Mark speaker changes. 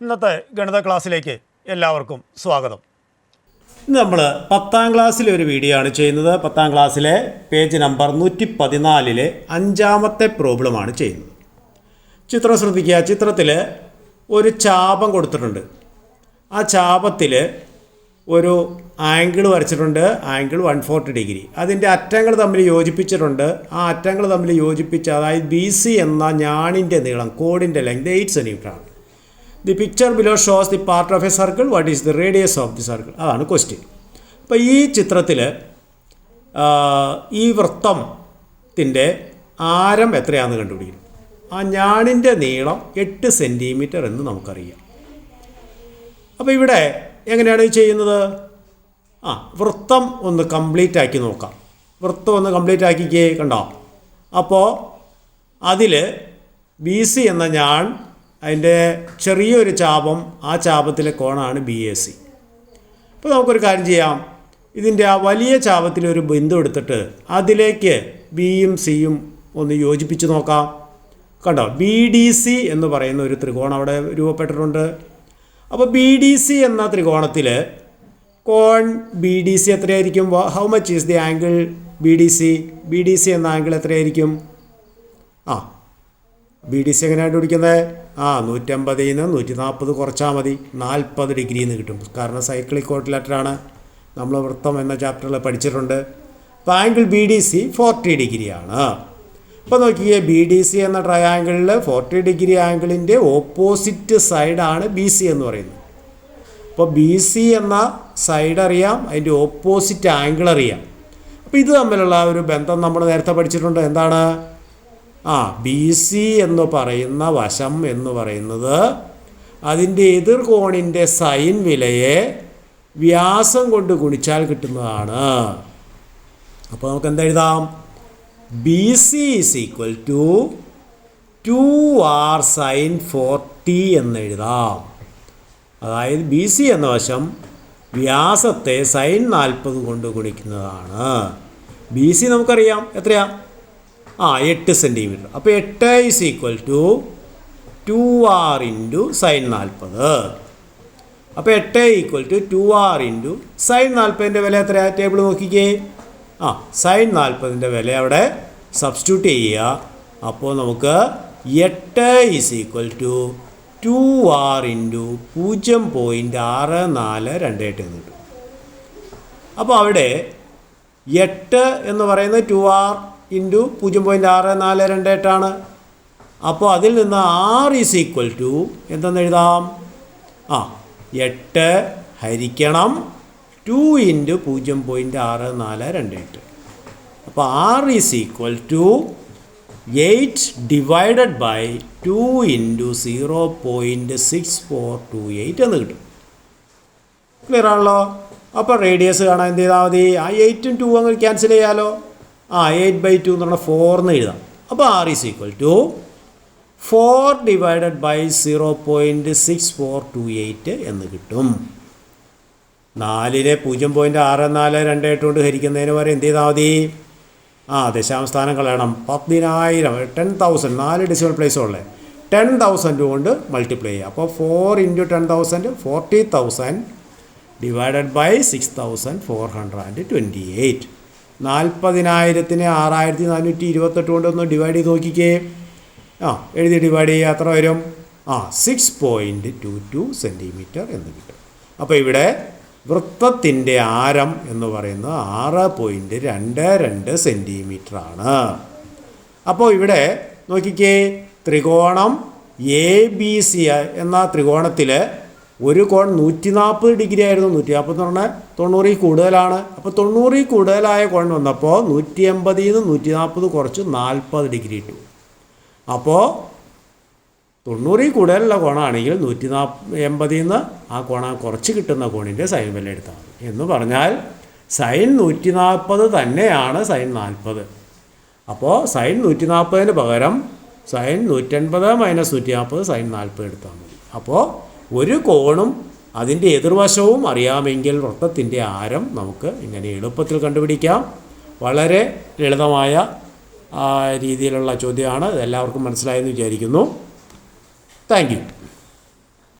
Speaker 1: ഇന്നത്തെ ഗണിത ക്ലാസ്സിലേക്ക് എല്ലാവർക്കും സ്വാഗതം.
Speaker 2: ഇന്ന് നമ്മൾ 10ാം ക്ലാസ്സിലെ ഒരു വീഡിയോ ആണ് ചെയ്യുന്നത്. 10ാം ക്ലാസ്സിലെ പേജ് നമ്പർ 114 അഞ്ചാമത്തെ പ്രോബ്ലമാണ് ചെയ്യുന്നത്. ചിത്രം ശ്രദ്ധിക്കുക. ചിത്രത്തിൽ ഒരു ചാപം കൊടുത്തിട്ടുണ്ട്. ആ ചാപത്തിൽ ഒരു ആംഗിൾ വരച്ചിട്ടുണ്ട്. Angle 140 degree. അതിൻ്റെ അറ്റങ്ങൾ തമ്മിൽ യോജിപ്പിച്ചിട്ടുണ്ട്. ആ അറ്റങ്ങൾ തമ്മിൽ യോജിപ്പിച്ച്, അതായത് BC എന്ന ഞാണിൻ്റെ നീളം, കോഡിൻ്റെ ലെങ്ത് 8 സെൻറ്റിമീറ്റർ ആണ്. The picture below shows the part of A circle. What is the radius of the circle? അതാണ് ക്വസ്റ്റ്യൻ. അപ്പോൾ ഈ ചിത്രത്തിൽ ഈ വൃത്തത്തിൻ്റെ ആരം എത്രയാണെന്ന് കണ്ടുപിടിക്കും. ആ ഞാണിൻ്റെ നീളം 8 സെൻറ്റിമീറ്റർ എന്ന് നമുക്കറിയാം. അപ്പോൾ ഇവിടെ എങ്ങനെയാണ് ചെയ്യുന്നത്? വൃത്തം ഒന്ന് കംപ്ലീറ്റ് ആക്കി നോക്കാം. വൃത്തം ഒന്ന് കംപ്ലീറ്റ് ആക്കിക്കേ. കണ്ടോ? അപ്പോൾ അതിൽ BC എന്ന ഞാൻ, അതിൻ്റെ ചെറിയൊരു ചാപം, ആ ചാപത്തിലെ കോണാണ് BAC. അപ്പോൾ നമുക്കൊരു കാര്യം ചെയ്യാം. ഇതിൻ്റെ ആ വലിയ ചാപത്തിലൊരു ബിന്ദു എടുത്തിട്ട് അതിലേക്ക് ബിയും സിയും ഒന്ന് യോജിപ്പിച്ച് നോക്കാം. കണ്ടോ? BDC എന്ന് പറയുന്ന ഒരു ത്രികോണം അവിടെ രൂപപ്പെട്ടിട്ടുണ്ട്. അപ്പോൾ BDC എന്ന ത്രികോണത്തിൽ കോൺ BDC എത്രയായിരിക്കും? How much is the angle BDC? BDC എന്ന ആംഗിൾ എത്രയായിരിക്കും? BDC എങ്ങനെയാണ് കണ്ടുപിടിക്കുന്നത്? 150 നിന്ന് 140 കുറച്ചാൽ മതി. 40 ഡിഗ്രി എന്ന് കിട്ടും. കാരണം സൈക്ലിക് കോട്ടിലേറ്ററാണ്. നമ്മൾ വൃത്തം എന്ന ചാപ്റ്ററിൽ പഠിച്ചിട്ടുണ്ട്. അപ്പോൾ ആംഗിൾ BDC 40 ഡിഗ്രിയാണ്. അപ്പോൾ നോക്കിയേ, BDC എന്ന ട്രയാങ്കിളിൽ 40 ഡിഗ്രി ആംഗിളിൻ്റെ ഓപ്പോസിറ്റ് സൈഡാണ് BC എന്ന് പറയുന്നത്. അപ്പോൾ BC എന്ന സൈഡ് അറിയാം, അതിൻ്റെ ഓപ്പോസിറ്റ് ആംഗിൾ അറിയാം. അപ്പോൾ ഇത് തമ്മിലുള്ള ഒരു ബന്ധം നമ്മൾ നേരത്തെ പഠിച്ചിട്ടുണ്ട്. എന്താണ്? BC എന്ന് പറയുന്ന വശം എന്ന് പറയുന്നത് അതിൻ്റെ എതിർകോണിൻ്റെ സൈൻ വിലയെ വ്യാസം കൊണ്ട് ഗുണിച്ചാൽ കിട്ടുന്നതാണ്. അപ്പോൾ നമുക്ക് എന്തെഴുതാം? BC is equal to 2R sine 40 എന്നെഴുതാം. അതായത് BC എന്ന വശം വ്യാസത്തെ സൈൻ 40 കൊണ്ട് ഗുണിക്കുന്നതാണ്. BC നമുക്കറിയാം എത്രയാ? 8 സെൻറ്റിമീറ്റർ. അപ്പോൾ 8 is equal to 2R into sine 40. അപ്പോൾ 8 equal to 2R into sine 40ൻ്റെ വില എത്രയാണ്? ടേബിൾ നോക്കിക്കേ. സൈൻ 40ൻ്റെ വില അവിടെ സബ്സ്റ്റിറ്റ്യൂട്ട് ചെയ്യുക. അപ്പോൾ നമുക്ക് 8 is equal to 2R into 0.6428 എന്ന് കിട്ടും. അപ്പോൾ അവിടെ 8 എന്ന് പറയുന്നത് 2R ഇൻറ്റു 0.6428 അപ്പോൾ അതിൽ നിന്ന് R ഈസ് ഈക്വൽ ടു എന്തെന്ന് എഴുതാം? 8 ഹരിക്കണം 2 ഇൻറ്റു 0.6428. അപ്പോൾ R is equal to 8 divided by 2 into 0.6428 എന്ന് കിട്ടും. ക്ലിയർ ആണല്ലോ? അപ്പോൾ റേഡിയസ് കാണാൻ എന്ത് ചെയ്താൽ മതി? 8ഉം 2 അങ്ങ് ക്യാൻസൽ ചെയ്യാമല്ലോ. 8/2 എന്ന് പറഞ്ഞാൽ 4 എന്ന് എഴുതാം. അപ്പോൾ R is equal to 4 divided by 0.6428 എന്ന് കിട്ടും. 4നെ 0.6428 കൊണ്ട് ഹരിക്കുന്നതിന് വരെ എന്ത് ചെയ്താൽ മതി? ദശാംശസ്ഥാനം കളയണം. 10,000 10,000 4 ഡെസിമൽ പ്ലേസ് ഉള്ളത് 10,000 കൊണ്ട് മൾട്ടിപ്ലൈ ചെയ്യുക. അപ്പോൾ 4 ഇൻറ്റു 10,000 40,000 ഡിവൈഡഡ് ബൈ 6,428. 40,000-നെ 6,428 കൊണ്ട് ഒന്ന് ഡിവൈഡ് ചെയ്ത് നോക്കിക്കേ. എഴുതി ഡിവൈഡ് ചെയ്യുക. എത്ര വരും? 6.22 സെൻറ്റിമീറ്റർ എന്ന് കിട്ടും. അപ്പോൾ ഇവിടെ വൃത്തത്തിൻ്റെ ആരം എന്ന് പറയുന്നത് 6.22 സെൻറ്റിമീറ്റർ ആണ്. അപ്പോൾ ഇവിടെ നോക്കിക്കേ, ത്രികോണം ABC എന്ന ത്രികോണത്തിൽ ഒരു കോൺ 140 ഡിഗ്രി ആയിരുന്നു. 140 എന്ന് പറഞ്ഞാൽ 90 കൂടുതലാണ്. അപ്പോൾ 90 കൂടുതലായ കോൺ വന്നപ്പോൾ 180 നിന്ന് 140 കുറച്ച് 40 ഡിഗ്രി ഇട്ടു. അപ്പോൾ 90 കൂടുതലുള്ള കോണാണെങ്കിൽ 180 നിന്ന് ആ കോണ കുറച്ച് കിട്ടുന്ന കോണിൻ്റെ സൈൻ വില എടുത്താൽ മതി. എന്ന് പറഞ്ഞാൽ സൈൻ 140 തന്നെയാണ് സൈൻ 40. അപ്പോൾ സൈൻ 140ന് പകരം സൈൻ 180 മൈനസ് 140 സൈൻ 40 എടുത്താൽ മതി. അപ്പോൾ ഒരു കോണും അതിൻ്റെ എതിർവശവും അറിയാമെങ്കിൽ വൃത്തത്തിൻ്റെ ആരം നമുക്ക് ഇങ്ങനെ എളുപ്പത്തിൽ കണ്ടുപിടിക്കാം. വളരെ ലളിതമായ രീതിയിലുള്ള ചോദ്യമാണ്. ഇതെല്ലാവർക്കും മനസ്സിലായെന്ന് വിചാരിക്കുന്നു. Thank you.